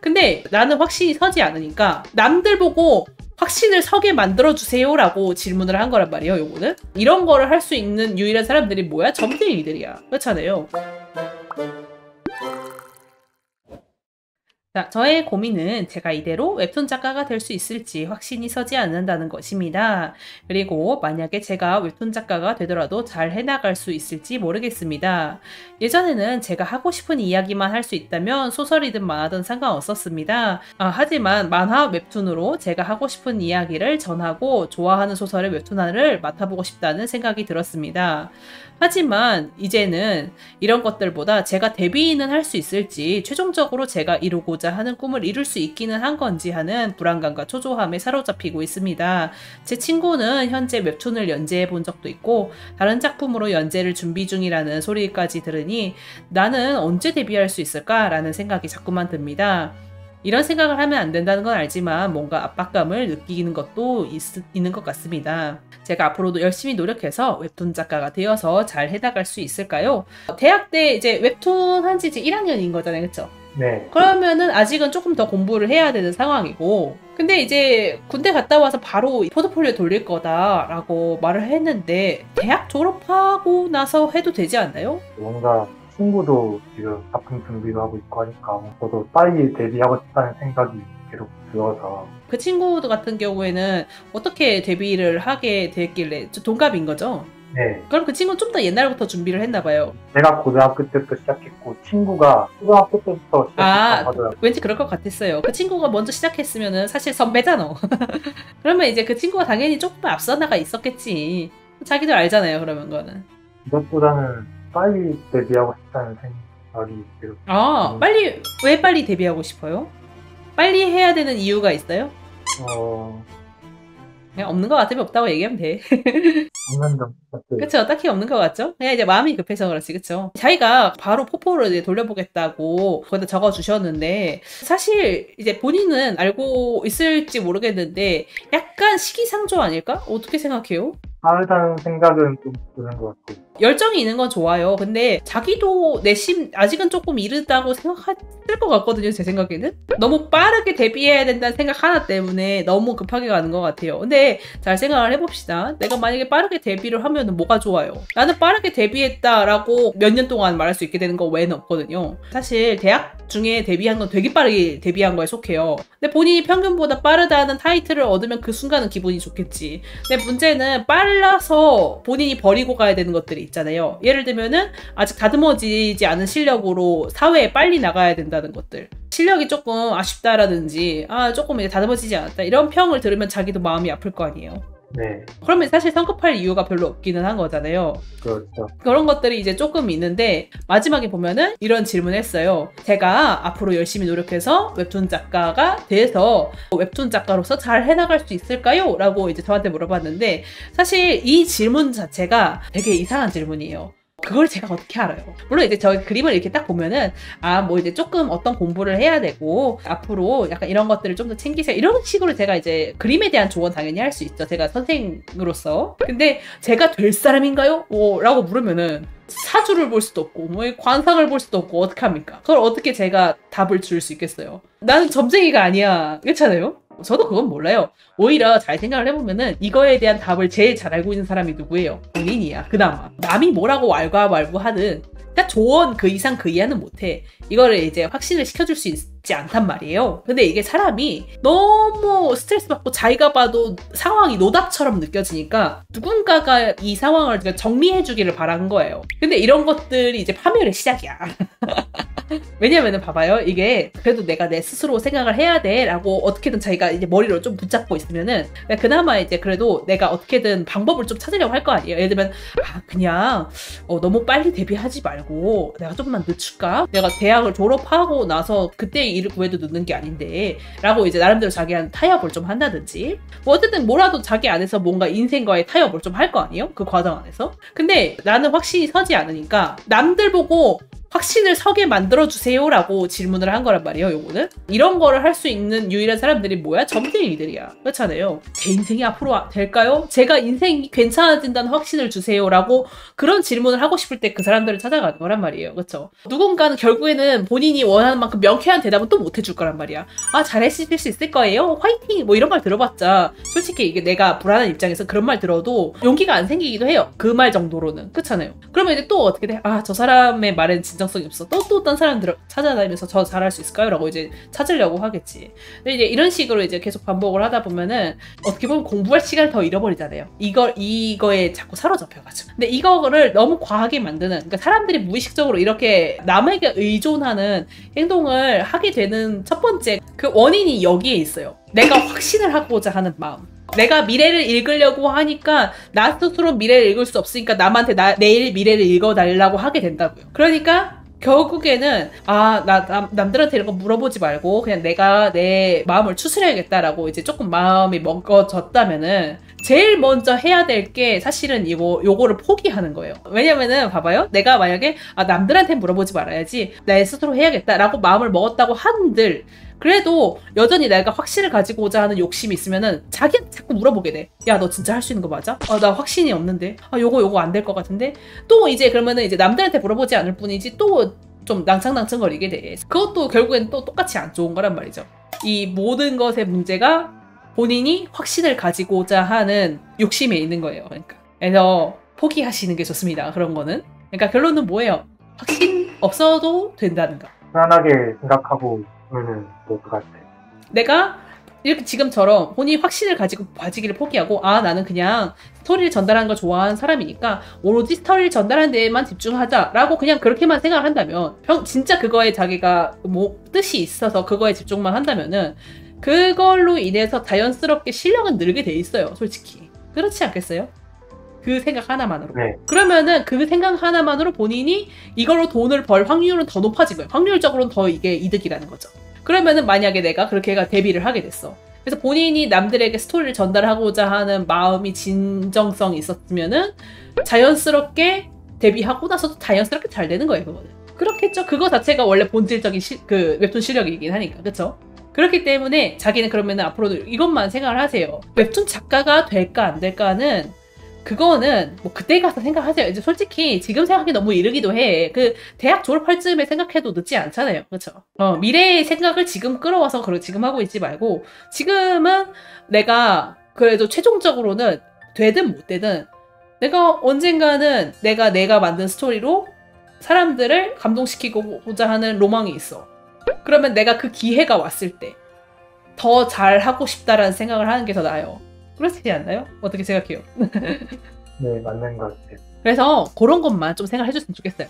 근데 나는 확신이 서지 않으니까 남들 보고 확신을 서게 만들어주세요 라고 질문을 한 거란 말이에요. 요거는 이런 거를 할 수 있는 유일한 사람들이 뭐야? 점쟁이들이야. 그렇잖아요. 자, 저의 고민은 제가 이대로 웹툰 작가가 될 수 있을지 확신이 서지 않는다는 것입니다. 그리고 만약에 제가 웹툰 작가가 되더라도 잘 해나갈 수 있을지 모르겠습니다. 예전에는 제가 하고 싶은 이야기만 할 수 있다면 소설이든 만화든 상관없었습니다. 하지만 만화 웹툰으로 제가 하고 싶은 이야기를 전하고 좋아하는 소설의 웹툰화를 맡아보고 싶다는 생각이 들었습니다. 하지만 이제는 이런 것들보다 제가 데뷔는 할 수 있을지, 최종적으로 제가 이루고자 하는 꿈을 이룰 수 있기는 한 건지 하는 불안감과 초조함에 사로잡히고 있습니다. 제 친구는 현재 웹툰을 연재해 본 적도 있고 다른 작품으로 연재를 준비 중이라는 소리까지 들으니 나는 언제 데뷔할 수 있을까라는 생각이 자꾸만 듭니다. 이런 생각을 하면 안 된다는 건 알지만 뭔가 압박감을 느끼는 것도 있는 것 같습니다. 제가 앞으로도 열심히 노력해서 웹툰 작가가 되어서 잘 해나갈 수 있을까요? 대학 때 이제 웹툰 한지 이제 1학년인 거잖아요. 그쵸? 네. 그러면은 아직은 조금 더 공부를 해야 되는 상황이고, 근데 이제 군대 갔다 와서 바로 포트폴리오 돌릴 거다라고 말을 했는데 대학 졸업하고 나서 해도 되지 않나요? 뭔가 친구도 지금 작품 준비도 하고 있고 하니까 저도 빨리 데뷔하고 싶다는 생각이 계속 들어서. 그 친구 같은 경우에는 어떻게 데뷔를 하게 됐길래? 동갑인 거죠? 네. 그럼 그 친구는 좀 더 옛날부터 준비를 했나 봐요. 제가 고등학교 때부터 시작했고 친구가 초등학교 때부터 시작했다고 하더라고요. 왠지 그럴 것 같았어요. 그 친구가 먼저 시작했으면은 사실 선배잖아. 그러면 이제 그 친구가 당연히 조금 앞서 나가 있었겠지. 자기도 알잖아요. 그러면 거는. 이것보다는 빨리 데뷔하고 싶다는 생각이 계속. 왜 빨리 데뷔하고 싶어요? 빨리 해야 되는 이유가 있어요? 그냥 없는 것 같으면 없다고 얘기하면 돼. 없는 점 같아요. 그쵸? 딱히 없는 것 같죠? 그냥 이제 마음이 급해서 그렇지, 그쵸? 자기가 바로 포포를 이제 돌려보겠다고 거기다 적어주셨는데, 사실 이제 본인은 알고 있을지 모르겠는데, 약간 시기상조 아닐까? 어떻게 생각해요? 빠르다는 생각은 좀 드는 것 같고. 열정이 있는 건 좋아요. 근데 자기도 내심 아직은 조금 이르다고 생각했을 것 같거든요. 제 생각에는. 너무 빠르게 데뷔해야 된다는 생각 하나 때문에 너무 급하게 가는 것 같아요. 근데 잘 생각을 해봅시다. 내가 만약에 빠르게 데뷔를 하면 뭐가 좋아요? 나는 빠르게 데뷔했다라고 몇 년 동안 말할 수 있게 되는 거 외에는 없거든요. 사실 대학 중에 데뷔한 건 되게 빠르게 데뷔한 거에 속해요. 근데 본인이 평균보다 빠르다는 타이틀을 얻으면 그 순간은 기분이 좋겠지. 근데 문제는 빨라서 본인이 버리고 가야 되는 것들이 있잖아요. 예를 들면은 아직 다듬어지지 않은 실력으로 사회에 빨리 나가야 된다는 것들. 실력이 조금 아쉽다라든지 조금 이제 다듬어지지 않았다 이런 평을 들으면 자기도 마음이 아플 거 아니에요. 네. 그러면 사실 성급할 이유가 별로 없기는 한 거잖아요. 그렇죠. 그런 것들이 이제 조금 있는데 마지막에 보면은 이런 질문을 했어요. 제가 앞으로 열심히 노력해서 웹툰 작가가 돼서 웹툰 작가로서 잘 해나갈 수 있을까요? 라고 이제 저한테 물어봤는데 사실 이 질문 자체가 되게 이상한 질문이에요. 그걸 제가 어떻게 알아요? 물론 이제 저 그림을 이렇게 딱 보면은 뭐 이제 조금 어떤 공부를 해야 되고 앞으로 약간 이런 것들을 좀 더 챙기세요 이런 식으로 제가 이제 그림에 대한 조언 당연히 할 수 있죠. 제가 선생으로서. 근데 제가 될 사람인가요? 라고 물으면은 사주를 볼 수도 없고 관상을 볼 수도 없고 어떻게 합니까? 그걸 어떻게 제가 답을 줄 수 있겠어요? 나는 점쟁이가 아니야. 그렇잖아요? 저도 그건 몰라요. 오히려 잘 생각을 해보면은 이거에 대한 답을 제일 잘 알고 있는 사람이 누구예요? 본인이야. 그나마. 남이 뭐라고 왈가왈부하든 그러니까 조언 그 이상 그 이하는 못해. 이거를 이제 확신을 시켜줄 수 있지 않단 말이에요. 근데 이게 사람이 너무 스트레스 받고 자기가 봐도 상황이 노답처럼 느껴지니까 누군가가 이 상황을 정리해주기를 바라는 거예요. 근데 이런 것들이 이제 파멸의 시작이야. 왜냐면은 봐봐요. 이게 그래도 내가 내 스스로 생각을 해야 돼 라고 어떻게든 자기가 이제 머리로 좀 붙잡고 있으면은 그나마 이제 그래도 내가 어떻게든 방법을 좀 찾으려고 할 거 아니에요. 예를 들면 그냥 너무 빨리 데뷔하지 말고 내가 조금만 늦출까? 내가 대학을 졸업하고 나서 그때 일을 구해도 늦는 게 아닌데 라고 이제 나름대로 자기한테 타협을 좀 한다든지 뭐 어쨌든 뭐라도 자기 안에서 뭔가 인생과의 타협을 좀 할 거 아니에요? 그 과정 안에서. 근데 나는 확신이 서지 않으니까 남들 보고 확신을 서게 만들어주세요라고 질문을 한 거란 말이에요, 요거는. 이런 거를 할 수 있는 유일한 사람들이 뭐야? 점쟁이들이야. 그렇잖아요. 제 인생이 앞으로 될까요? 제가 인생이 괜찮아진다는 확신을 주세요라고 그런 질문을 하고 싶을 때 그 사람들을 찾아가는 거란 말이에요. 그렇죠? 누군가는 결국에는 본인이 원하는 만큼 명쾌한 대답은 또 못 해줄 거란 말이야. 아, 잘하실 수 있을 거예요? 화이팅! 뭐 이런 말 들어봤자 솔직히 이게 내가 불안한 입장에서 그런 말 들어도 용기가 안 생기기도 해요. 그 말 정도로는. 그렇잖아요. 그러면 이제 또 어떻게 돼? 아, 저 사람의 말엔 진정성이 없어. 또 딴 사람들 찾아다니면서 저 잘할 수 있을까요? 라고 이제 찾으려고 하겠지. 근데 이제 이런 식으로 이제 계속 반복을 하다 보면은 어떻게 보면 공부할 시간을 더 잃어버리잖아요. 이거에 자꾸 사로잡혀가지고. 근데 이거를 너무 과하게 만드는, 그러니까 사람들이 무의식적으로 이렇게 남에게 의존하는 행동을 하게 되는 첫 번째 그 원인이 여기에 있어요. 내가 확신을 하고자 하는 마음. 내가 미래를 읽으려고 하니까 나 스스로 미래를 읽을 수 없으니까 남한테 내일 미래를 읽어달라고 하게 된다고요. 그러니까 결국에는 남들한테 이런 거 물어보지 말고 그냥 내가 내 마음을 추스려야겠다라고 이제 조금 마음이 먹어졌다면은 제일 먼저 해야 될 게 사실은 요거를 포기하는 거예요. 왜냐면은 봐봐요. 내가 만약에 남들한테 물어보지 말아야지 내 스스로 해야겠다라고 마음을 먹었다고 한들 그래도 여전히 내가 확신을 가지고자 하는 욕심이 있으면은 자기한테 자꾸 물어보게 돼. 야, 너 진짜 할 수 있는 거 맞아? 나 확신이 없는데. 요거 안 될 것 같은데. 또 이제 그러면은 이제 남들한테 물어보지 않을 뿐이지 또 좀 낭창낭창거리게 돼. 그것도 결국엔 또 똑같이 안 좋은 거란 말이죠. 이 모든 것의 문제가 본인이 확신을 가지고자 하는 욕심에 있는 거예요. 그러니까. 그래서 포기하시는 게 좋습니다. 그런 거는. 그러니까 결론은 뭐예요? 확신 없어도 된다는 거. 편안하게 생각하고 있으면 될 것 같아. 내가 이렇게 지금처럼 본인이 확신을 가지고 봐지기를 포기하고 나는 그냥 스토리를 전달하는 걸 좋아하는 사람이니까 오로지 스토리를 전달하는 데에만 집중하자라고 그냥 그렇게만 생각을 한다면 진짜 그거에 자기가 뭐 뜻이 있어서 그거에 집중만 한다면은 그걸로 인해서 자연스럽게 실력은 늘게 돼 있어요. 솔직히. 그렇지 않겠어요? 그 생각 하나만으로. 네. 그러면은 그 생각 하나만으로 본인이 이걸로 돈을 벌 확률은 더 높아진 거예요. 확률적으로는 더 이게 이득이라는 거죠. 그러면은 만약에 내가 그렇게 데뷔를 하게 됐어. 그래서 본인이 남들에게 스토리를 전달하고자 하는 마음이 진정성이 있었으면은 자연스럽게 데뷔하고 나서도 자연스럽게 잘 되는 거예요. 그거는. 그렇겠죠. 그거 자체가 원래 본질적인 그 웹툰 실력이긴 하니까. 그렇죠? 그렇기 때문에 자기는 그러면은 앞으로도 이것만 생각을 하세요. 웹툰 작가가 될까 안 될까는 그거는 뭐 그때 가서 생각하세요. 이제 솔직히 지금 생각이 너무 이르기도 해. 그 대학 졸업할 즈음에 생각해도 늦지 않잖아요. 그렇죠? 미래의 생각을 지금 끌어와서 지금 하고 있지 말고 지금은 내가 그래도 최종적으로는 되든 못 되든 내가 언젠가는 내가 만든 스토리로 사람들을 감동시키고자 하는 로망이 있어. 그러면 내가 그 기회가 왔을 때 더 잘하고 싶다라는 생각을 하는 게 더 나아요. 그렇지 않나요? 어떻게 생각해요? 네, 맞는 것 같아요. 그래서 그런 것만 좀 생각해 줬으면 좋겠어요.